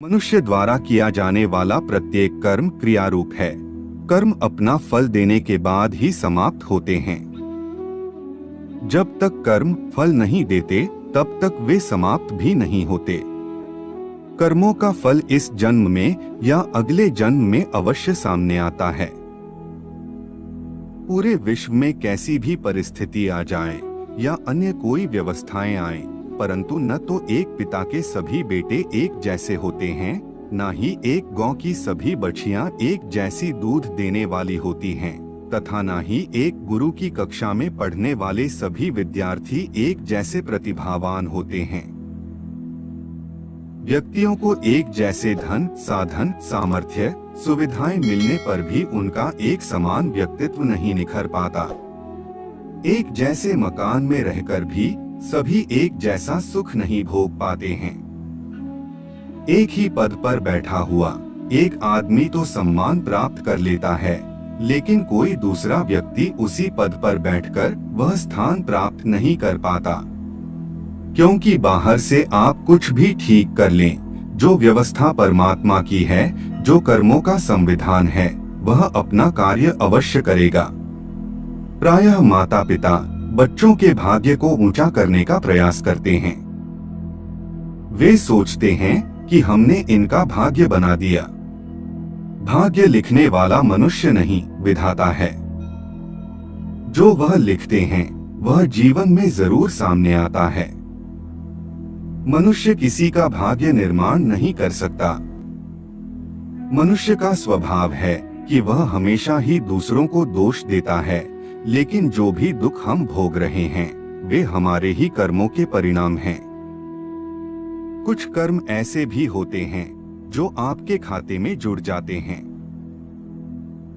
मनुष्य द्वारा किया जाने वाला प्रत्येक कर्म क्रियारूप है। कर्म अपना फल देने के बाद ही समाप्त होते हैं। जब तक कर्म फल नहीं देते तब तक वे समाप्त भी नहीं होते। कर्मों का फल इस जन्म में या अगले जन्म में अवश्य सामने आता है। पूरे विश्व में कैसी भी परिस्थिति आ जाए या अन्य कोई व्यवस्थाएं आए, परंतु न तो एक पिता के सभी बेटे एक जैसे होते हैं, न ही एक गौ की सभी बछियां एक जैसी दूध देने वाली होती हैं, तथा न ही एक गुरु की कक्षा में पढ़ने वाले सभी विद्यार्थी एक जैसे प्रतिभावान होते हैं। व्यक्तियों को एक जैसे धन, साधन, सामर्थ्य, सुविधाएं मिलने पर भी उनका एक समान व्यक्तित्व नहीं निखर पाता। एक जैसे मकान में रहकर भी सभी एक जैसा सुख नहीं भोग पाते हैं। एक ही पद पर बैठा हुआ एक आदमी तो सम्मान प्राप्त कर लेता है, लेकिन कोई दूसरा व्यक्ति उसी पद पर बैठकर वह स्थान प्राप्त नहीं कर पाता। क्योंकि बाहर से आप कुछ भी ठीक कर लें, जो व्यवस्था परमात्मा की है, जो कर्मों का संविधान है, वह अपना कार्य अवश्य करेगा। प्रायः माता पिता बच्चों के भाग्य को ऊंचा करने का प्रयास करते हैं। वे सोचते हैं कि हमने इनका भाग्य बना दिया। भाग्य लिखने वाला मनुष्य नहीं, विधाता है। जो वह लिखते हैं वह जीवन में जरूर सामने आता है। मनुष्य किसी का भाग्य निर्माण नहीं कर सकता। मनुष्य का स्वभाव है कि वह हमेशा ही दूसरों को दोष देता है, लेकिन जो भी दुख हम भोग रहे हैं वे हमारे ही कर्मों के परिणाम हैं। कुछ कर्म ऐसे भी होते हैं जो आपके खाते में जुड़ जाते हैं।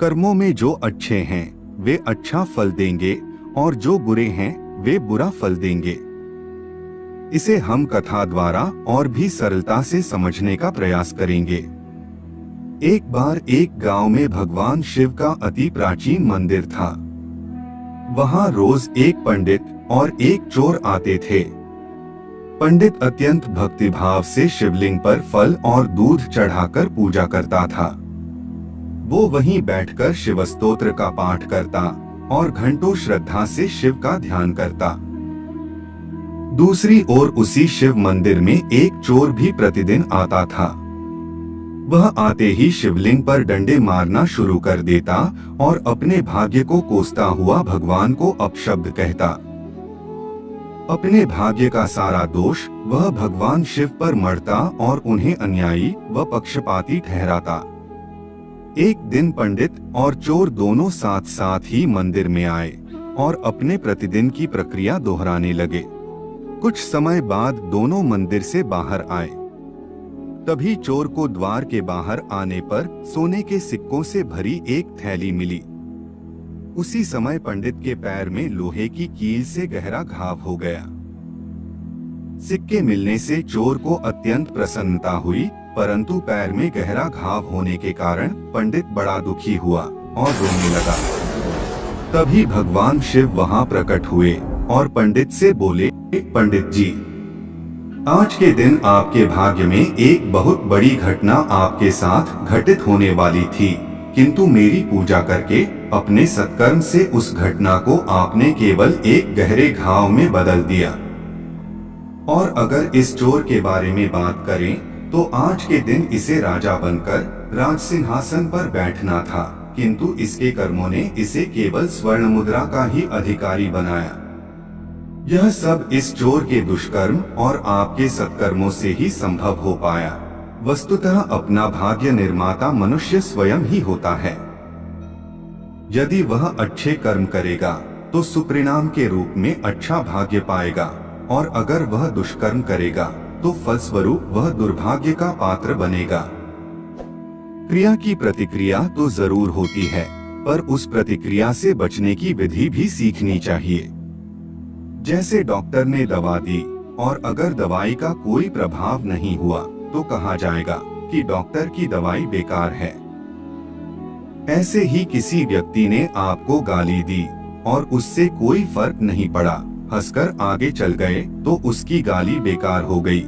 कर्मों में जो अच्छे हैं वे अच्छा फल देंगे और जो बुरे हैं वे बुरा फल देंगे। इसे हम कथा द्वारा और भी सरलता से समझने का प्रयास करेंगे। एक बार एक गांव में भगवान शिव का अति प्राचीन मंदिर था। वहां रोज एक पंडित और एक चोर आते थे। पंडित अत्यंत भक्तिभाव से शिवलिंग पर फल और दूध चढ़ाकर पूजा करता था। वो वहीं बैठकर शिव स्तोत्र का पाठ करता और घंटों श्रद्धा से शिव का ध्यान करता। दूसरी ओर उसी शिव मंदिर में एक चोर भी प्रतिदिन आता था। वह आते ही शिवलिंग पर डंडे मारना शुरू कर देता और अपने भाग्य को कोसता हुआ भगवान को अपशब्द कहता। अपने भाग्य का सारा दोष वह भगवान शिव पर मढ़ता और उन्हें अन्यायी व पक्षपाती ठहराता। एक दिन पंडित और चोर दोनों साथ साथ ही मंदिर में आए और अपने प्रतिदिन की प्रक्रिया दोहराने लगे। कुछ समय बाद दोनों मंदिर से बाहर आए। तभी चोर को द्वार के बाहर आने पर सोने के सिक्कों से भरी एक थैली मिली। उसी समय पंडित के पैर में लोहे की कील से गहरा घाव हो गया। सिक्के मिलने से चोर को अत्यंत प्रसन्नता हुई, परंतु पैर में गहरा घाव होने के कारण पंडित बड़ा दुखी हुआ और रोने लगा। तभी भगवान शिव वहां प्रकट हुए और पंडित से बोले, पंडित जी, आज के दिन आपके भाग्य में एक बहुत बड़ी घटना आपके साथ घटित होने वाली थी, किंतु मेरी पूजा करके अपने सत्कर्म से उस घटना को आपने केवल एक गहरे घाव में बदल दिया। और अगर इस चोर के बारे में बात करें तो आज के दिन इसे राजा बनकर राज सिंहासन पर बैठना था, किंतु इसके कर्मों ने इसे केवल स्वर्ण मुद्रा का ही अधिकारी बनाया। यह सब इस चोर के दुष्कर्म और आपके सत्कर्मों से ही संभव हो पाया। वस्तुतः अपना भाग्य निर्माता मनुष्य स्वयं ही होता है। यदि वह अच्छे कर्म करेगा तो सुपरिणाम के रूप में अच्छा भाग्य पाएगा, और अगर वह दुष्कर्म करेगा तो फलस्वरूप वह दुर्भाग्य का पात्र बनेगा। क्रिया की प्रतिक्रिया तो जरूर होती है, पर उस प्रतिक्रिया से बचने की विधि भी सीखनी चाहिए। जैसे डॉक्टर ने दवा दी और अगर दवाई का कोई प्रभाव नहीं हुआ तो कहा जाएगा कि डॉक्टर की दवाई बेकार है। ऐसे ही किसी व्यक्ति ने आपको गाली दी और उससे कोई फर्क नहीं पड़ा, हंसकर आगे चल गए तो उसकी गाली बेकार हो गई।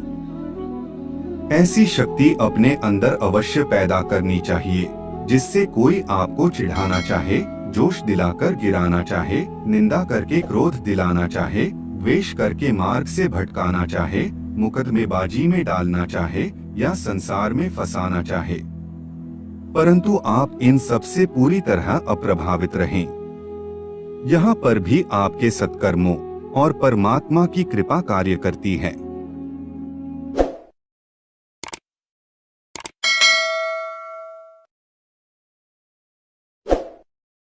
ऐसी शक्ति अपने अंदर अवश्य पैदा करनी चाहिए, जिससे कोई आपको चिढ़ाना चाहे, जोश दिलाकर गिराना चाहे, निंदा करके क्रोध दिलाना चाहे, द्वेष करके मार्ग से भटकाना चाहे, मुकदमेबाजी में डालना चाहे या संसार में फंसाना चाहे। परंतु आप इन सब से पूरी तरह अप्रभावित रहें। यहाँ पर भी आपके सत्कर्मों और परमात्मा की कृपा कार्य करती है।